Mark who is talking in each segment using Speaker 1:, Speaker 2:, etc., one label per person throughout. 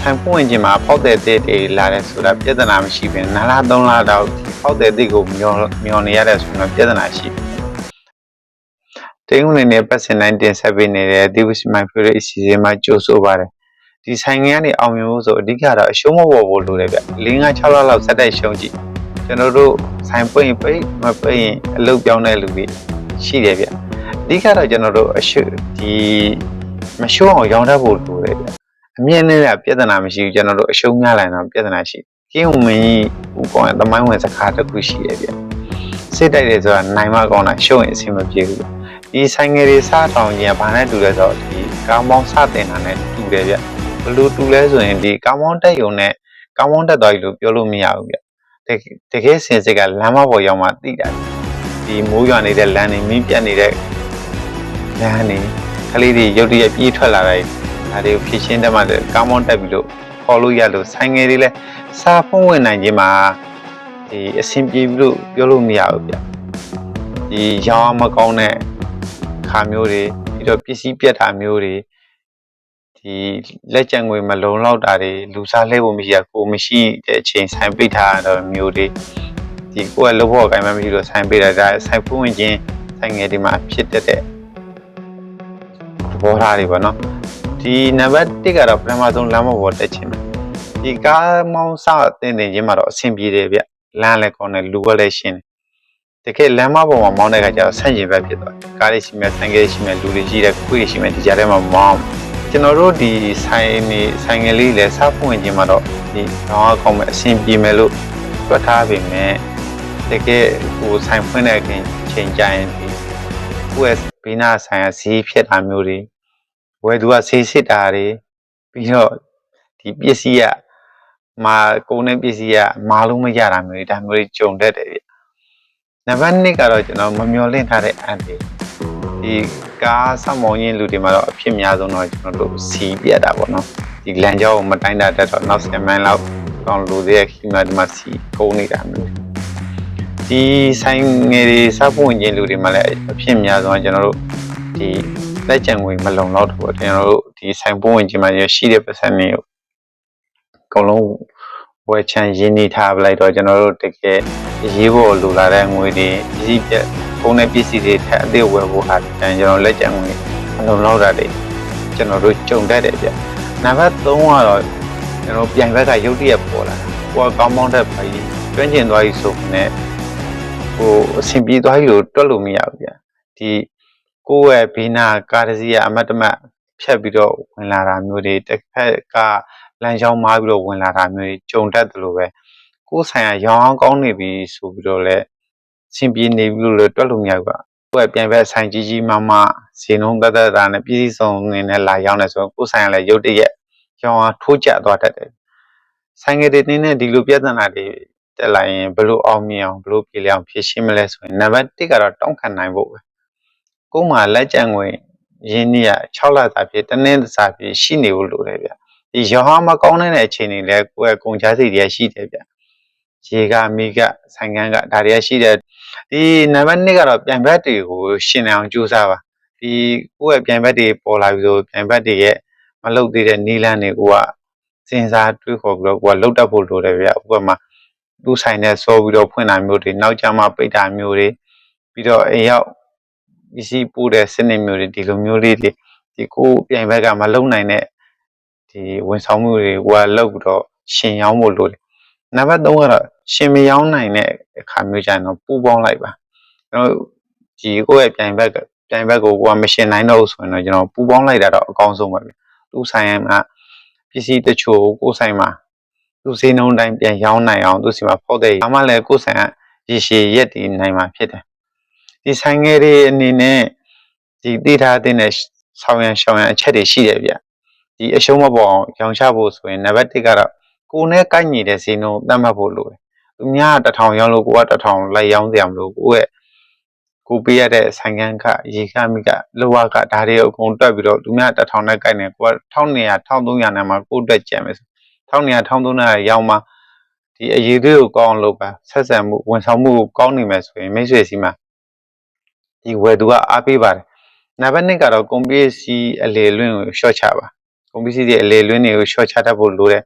Speaker 1: ဆိုင်ပွင့်ခြင်းမှာဖောက်တဲ့တဲ့တွေလာတယ်ဆိုတာပြဿနာမရှိဘူးနာလာ3လတော့ဖောက်တဲ့တဲ့ကိုမျောနေရတဲ့ဆိုတော့ပြဿနာရှိတယ်တင်းဝင်နေပတ်စင်တိုင်းတင်ဆက်ပေးနေတဲ့ဒီဝစီမိုင်ဖရအစီအစဉ်မှာကြိုးဆိုပါတယ်ဒီဆိုင်ငန်းကနေအောင်မြင်ဖို့ဆိုအဓိကတော့အရှုံးမပေါ်ဖို့လိုတယ်ဗျ4-5-6လလောက်စက်တိုက်ရှုံးကြည့်ကျွန်တော်တို့ဆိုင်ပွင့်ပိတ်မပိတ်ရင်အလုပ်ပြောင်းတဲ့လူတွေရှိတယ်ဗျအဓိကတော့ကျွန်တော်တို့အရှုဒီမရှုံးအောင်ရောင်းတတ်ဖို့လိုတယ်ဗျအမြင့်နဲ့ပြဿနာမရှိဘူးကျွန်တော်တို့အရှုံးများလာတော့ပြဿနာရှိကင်းဝင်မင်းဦးကောင်းသမိုင်းဝင်စကားတစ်ခုရှိတယ်ဗျစစ်တိုက်တယ်ဆိုတာနိုင်မကောင်းတာရှုံးရင်အဆင်မပြေဘူးဒီဆိုင်ငယ်တွေစားတောင်ကြီးကဘာနဲ့တူလဲဆိုတော့ဒီကောင်းပေါင်းစတင်တာနဲ့တူတယ်ဗျဘလို့တူလဲဆိုရင်ဒီကောင်းပေါင်းတက်ယုံနဲ့ကောင်းပေါင်းတက်သွားပြီလို့ပြောလို့မရဘူးဗျတကယ်စင်စစ်ကလမ်းမပေါ်ရောက်မှသိတာဒီမိုးရွာနေတဲ့လမ်းတွေမင်းပြတ်နေတဲ့လမ်းတွေကလေးတွေရုတ်တရက်ပြေးထွက်လာတယ်ဒါတွေကိုဖြည့်ရှင်းတတ်မှကောင်းပေါင်းတက်ပြီလို့ခေါ်လို့ရလို့ဆိုင်ငယ်တွေလည်းစားဖုံးဝင်နိုင်ခြင်းမှာဒီအဆင်ပြေပြီလို့ပြောလို့မရဘူးဗျဒီရောင်းမကောင်းတဲ့ခါမျိုးတွေပြီးတော့ပစ္စည်းပြတ်တာမျိုးတွေဒီလက်ကျန်ငွေမလုံလောက်တာတွေလူစားလဲဖို့မရှိရကိုမရှိတဲ့အချိန်ဆိုင်ပိတ်ထားတော့မျိုးတွေဒီကိုကလုပ်ဖို့အကိုင်မှမရှိလို့ဆိုင်ပိတ်တာဒါဆိုင်ဖုံးဝင်ခြင်းဆိုင်ငယ်ဒီမှာဖြစ်တဲ့သဘောထားတွေပေါ့နော်ဒီနံပါတ်1ကတော့ပထမဆုံးလမ်းပေါ်တက်ခြင်းဒီကားမောင်းစတင်ခြင်းမှာတော့အဆင်ပြေတယ်ဗျလမ်းလည်းကောင်းတယ်လူကလည်းရှင်းတယ်တကယ်လမ်းမပေါ်မှာမောင်းတဲ့ခါကျတော့ဆန့်ကျင်ဘက်ဖြစ်သွားတယ်ကားလေးရှိမယ်ဆိုင်ကယ်ရှိမယ်လူတွေရှိတယ်ခွေးရှိမယ်ဒီကြားထဲမှာမောင်းကျွန်တော်တို့ဒီဆိုင်ငယ်လေးလည်းစားဖွင့်ခြင်းမှာတော့ဒီတော့ကောင်းမယ်အဆင်ပြေမယ်လို့တွက်ထားပေမဲ့တကယ်ဟိုဆိုင်ဖွင့်တဲ့ချိန်ကြရင်ဒီကိုယ့်ဘေးနာဆိုင်ကဈေးဖြစ်တာမျိုးတွေဝယ်သူကဆေးစစ်တာတွေပြီးတော့ဒီပစ္စည်းကမာကုန်တဲ့ပစ္စည်းကမာလို့မရတာမျိုးတွေဒါမျိုးတွေကြုံတတ်တယ်ဗျနံပါတ်2ကတော့ကျွန်တော်မမျှော်လင့်ထားတဲ့အန်တီဒီကားဆောက်မောင်းခြင်းလူတွေမှာတော့အဖြစ်များဆုံးတော့ကျွန်တော်တို့စီပြတ်တာပေါ့နော်ဒီလမ်းကြောင်းကိုမတိုင်းတာတက်တော့နောက်10မိုင်လောက်တောင်းလို့တဲ့ခီမာဒီမှာစီကုန်နေတာမျိုးဒီဆိုင်ငယ်တွေစောက်ပွင့်ခြင်းလူတွေမှာလည်းအဖြစ်များဆုံးကျွန်တော်တို့ဒီလက်ကျန်ငွေမလုံလောက်တော့ဘူးကျွန်တော်တို့ဒီဆိုင်ပွင့်ခြင်းမှာရှိတဲ့ပတ်စံတွေကိုအကုန်လုံးဝယ်ချန်ရင်းနှီးထားပလိုက်တော့ကျွန်တော်တို့တကယ်ရေးဖို့လိုလာတဲ့ငွေတွေပစ္စည်းပြပုံနဲ့ပစ္စည်းတွေထပ်အသေးဝယ်ဖို့ဟာကျွန်တော်လက်ကျန်ငွေအလုံးလောက်တာတွေကျွန်တော်တို့ကြုံတတ်တယ်ဗျနံပါတ်3ကတော့ကျွန်တော်ပြိုင်ဘက်ကရုတ်တရက်ပေါ်လာကိုကကောင်းမောင်းတဲ့ပဲကျွမ်းကျင်သွားပြီဆိုနဲ့ဟိုအဆင်ပြေသွားပြီလို့တွက်လို့မရဘူးဗျဒီကိုယ့်ရဲ့ဘေးနာကားတစ်စီးကအမတ်တမတ်ဖြတ်ပြီးတော့ဝင်လာတာမျိုးတွေတစ်ဖက်ကလမ်းကြောင်းမားပြီးတော့ဝင်လာတာမျိုးတွေကြုံတတ်တယ်လို့ပဲကိုယ်ဆိုင်ကရောင်းအောင်ကောင်းနေပြီဆိုပြီးတော့လဲဆင်ပြေနေပြီလို့လည်းတွက်လို့မရဘူးကကိုယ့်ရဲ့ပြန်ဘက်ဆိုင်ကြီးကြီးမားမားဈေးနှုန်းတက်တာနဲ့ပြည်စည်းစုံနေနဲ့လာရောက်နေဆိုတော့ကိုယ်ဆိုင်ကလည်းရုတ်တရက်ရောင်းအောင်ထိုးကျသွားတတ်တယ်ဆိုင်ငယ်တွေနည်းနည်းဒီလိုပြဿနာတွေတက်လာရင်ဘယ်လိုအောင်မြင်အောင်ဘယ်လိုပြေလည်အောင်ဖြေရှင်းမလဲဆိုရင်နံပါတ်1ကတော့တောင်းခံနိုင်ဖို့ပဲကိုယ်မှာလက်ကျန်ငွေရင်းနှီးရ6လစာပြည့်တနည်းစာပြည့်ရှိနေဖို့လိုတယ်ဗျဒီရောင်းမကောင်းတဲ့အချိန်တွေလည်းကိုယ့်ရဲ့ကုန်ချစိတ်တွေရှိတယ်ဗျရေကမိကဆိုင်ကန်းကဒါတွေရှိတယ်ဒီနံပါတ်2ကတော့ပြန်ဘက်တွေကိုရှင်းအောင်ကြိုးစားပါဒီကိုယ့်ရဲ့ပြန်ဘက်တွေပေါ်လာပြီဆိုပြန်ဘက်တွေရဲ့မလုတ်သေးတဲ့နီးလန်းတွေကိုကစဉ်းစားတွေးခေါ်ပြီးတော့ကိုယ်ကလုတ်တတ်ဖို့လိုတယ်ဗျဥပမာသူ့ဆိုင်နဲ့စောပြီးတော့ဖွင့်တာမျိုးတွေနောက်ကျမှပိတ်တာမျိုးတွေပြီးတော့အိမ်ရောက်ပစ္စည်းပို့တဲ့စနစ်မျိုးတွေဒီလိုမျိုးလေးတွေဒီကိုပြန်ဘက်ကမလုံနိုင်တဲ့ဒီဝန်ဆောင်မှုတွေကလောက်ပြီးတော့ရှင်ရောင်းဖို့လိုတယ်နံပါတ်3ကတော့ရှင်မရောင်းနိုင်တဲ့အခါမျိုးကျရင်တော့ပူပေါင်းလိုက်ပါကျွန်တော်ဒီကိုယ့်ရဲ့ပြန်ဘက်ကိုကမရှင်နိုင်တော့ဘူးဆိုရင်တော့ကျွန်တော်ပူပေါင်းလိုက်တာတော့အကောင်းဆုံးပဲသူ့ဆိုင်မှာပစ္စည်းတချို့ကိုယ်ဆိုင်မှာသူ့ဈေးနှုန်းတိုင်းပြန်ရောင်းနိုင်အောင်သူ့စီမှာဖောက်တဲ့ဒါမှလည်းကိုယ်ဆိုင်ကရေရှည်ရက်တည်နိုင်မှာဖြစ်တယ်ဒီဆိုင်ငယ်တွေအနေနဲ့ဒီသိထားတဲ့ဆောင်ရန်ရှောင်ရန်အချက်တွေရှိတယ်ဗျဒီအရှုံးမပေါ်အောင်ရောင်းချဖို့ဆိုရင်နံပါတ်1ကတော့ကိုယ်နဲ့ကိုက်ညီတဲ့ဈေးနှုန်းသတ်မှတ်ဖို့လိုတယ်သူများ1000ရောင်းလို့ကိုက1000လိုက်ရောင်းကြမလို့ကိုပေးရတဲ့ဆိုင်ကန်းကရေခမိကလောကဒါတွေအကုန်တွက်ပြီးတော့သူများ1000နဲ့ကိုက်နေကိုက1200 1300နဲ့မှကိုတွက်ကြံမယ်1200 1300ရောင်းမှဒီအရေးတွေကိုကောင်းအောင်လုပ်ပါဆက်ဆံမှုဝန်ဆောင်မှုကိုကောင်းနေမယ်ဆိုရင်မိတ်ဆွေစီမှာဒီဝယ်သူကအားပေးပါတယ်နံပါတ်2ကတော့ကွန်ပျူတာစီအလေလွင့်ကိုရှော့ချပါ ကုန်ပစ္စည်းတွေအလေလွင်းတွေကို short ချတတ်ဖို့လိုတယ်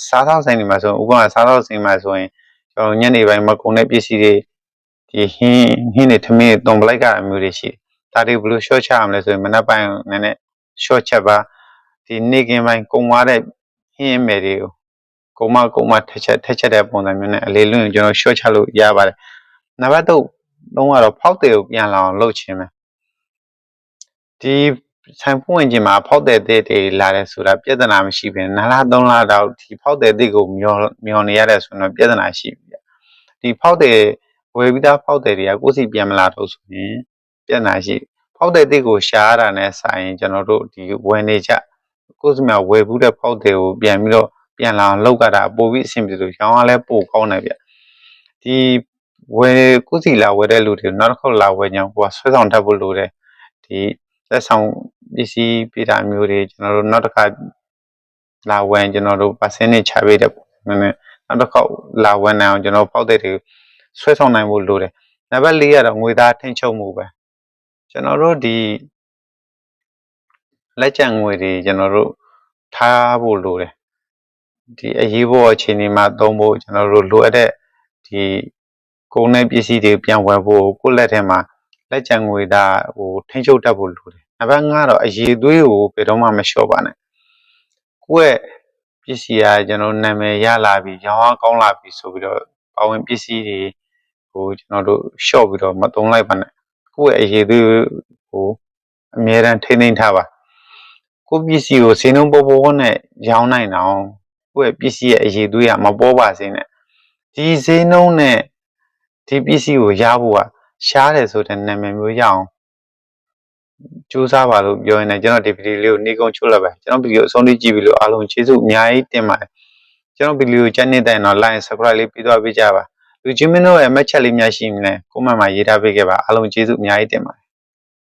Speaker 1: စားသောက်ဆိုင်တွေမှာဆိုဥပမာစားသောက်ဆိုင်မှာဆိုရင်ကျွန်တော်ညနေပိုင်းမှာကုန်တဲ့ပစ္စည်းတွေဒီဟင်းတွေထမင်းသွန်ပလိုက်ကအမျိုးတွေရှိဒါတွေဘယ်လို short ချရမလဲဆိုရင်မနက်ပိုင်းနည်းနည်း short ချက်ပါဒီနေ့ကင်းပိုင်းကုန်သွားတဲ့ဟင်းမယ်တွေကိုကုန်မထက်တဲ့ပုံစံမျိုးနဲ့အလေလွင့်ကျွန်တော် short ချလို့ရပါတယ်နံပါတ်3တော့ဖောက်တယ်ကိုပြန်လာအောင်လုပ်ခြင်းပဲဒီဆိုင်ဖွင့်ခြင်းမှာဖောက်တဲ့တွေလာတယ်ဆိုတာပြဿနာမရှိဘဲ2လ3လတော့ဒီဖောက်တဲ့ကိုမျောနေရတယ်ဆိုတော့ပြဿနာရှိပြီဒီဖောက်တဲ့ဝယ်ပြီးသားဖောက်တဲ့တွေကကိုယ်စီပြန်မလာတော့ဆိုရင်ပြဿနာရှိဖောက်တဲ့ကိုရှားရတာနဲ့ဆိုင်ကျွန်တော်တို့ဒီဝယ်နေကြကိုယ်စီမှာဝယ်ဘူးတဲ့ဖောက်တဲ့ကိုပြန်ပြီးတော့ပြန်လာအောင်လုပ်ကြတာပို့ပြီးအဆင်ပြေလို့ရောင်းရလဲပို့ကောင်းတယ်ဗျဒီဝယ်ကိုယ်စီလာဝယ်တဲ့လူတွေနောက်တစ်ခေါက်လာဝယ်ကြအောင်ကိုယ်ဆွဲဆောင်တတ်ဖို့လိုတယ်ဒီလက်ဆောင်ပစ္စည်းပေးတာမျိုးတွေကျွန်တော်တို့နောက်တစ်ခါလာဝယ်ကျွန်တော်တို့ percentage ချပေးတဲ့ပုံစံနဲ့နောက်တစ်ခေါက်လာဝယ်နိုင်အောင်ကျွန်တော်ဖောက်တဲ့တွေဆွဲဆောင်နိုင်ဖို့လိုတယ်နံပါတ်4ကတော့ငွေသားထိန်းချုပ်မှုပဲကျွန်တော်တို့ဒီလက်ကျန်ငွေတွေကျွန်တော်တို့ထားဖို့လိုတယ်ဒီအရေးပေါ်အခြေအနေမှာသုံးဖို့ကျွန်တော်တို့လိုအပ်တဲ့ဒီကုန်တဲ့ပစ္စည်းတွေပြန်ဝယ်ဖို့ကိုယ့်လက်ထဲမှာလက်ကျန်ငွေသားထိန်းချုပ်တတ်ဖို့လိုတယ်နံပါတ်5တော့အရေးသွေးကိုဘယ်တော့မှမလျှော့ပါနဲ့ကိုယ့်ရဲ့ပစ္စည်းကကျွန်တော်နာမည်ရလာပြီရောင်းအားကောင်းလာပြီဆိုပြီးတော့ပါဝင်ပစ္စည်းတွေကိုကျွန်တော်တို့လျှော့ပြီးတော့မသုံးလိုက်ပါနဲ့ကိုယ့်ရဲ့အရေးသွေးကိုအမြဲတမ်းထိန်းသိမ်းထားပါကိုယ့်ပစ္စည်းကိုဈေးနှုန်းပေါ်နဲ့ရောင်းနိုင်အောင်ကိုယ့်ရဲ့ပစ္စည်းရဲ့အရေးသွေးကမပေါ်ပါစေနဲ့ဒီဈေးနှုန်းနဲ့ဒီပစ္စည်းကိုရဖို့ကရှားတယ်ဆိုတဲ့နာမည်မျိုးရအောင်ကြိုးစားပါလို့ပြောရင်လည်းကျွန်တော်ဒီဗီဒီယိုလေးကိုနှီးကုန်းချုပ်လိုက်ပါကျွန်တော်ဗီဒီယိုအဆုံးထိကြည့်ပြီးလို့အားလုံးကျေးဇူးအများကြီးတင်ပါတယ်ကျွန်တော်ဗီဒီယိုကြိုက်နေတဲ့တော့ like subscribe လေးပြီးသွားပေးကြပါလူချင်းမင်းတို့ရဲ့မှတ်ချက်လေးများရှိမလဲ comment မှာရေးထားပေးခဲ့ပါအားလုံးကျေးဇူးအများကြီးတင်ပါတယ်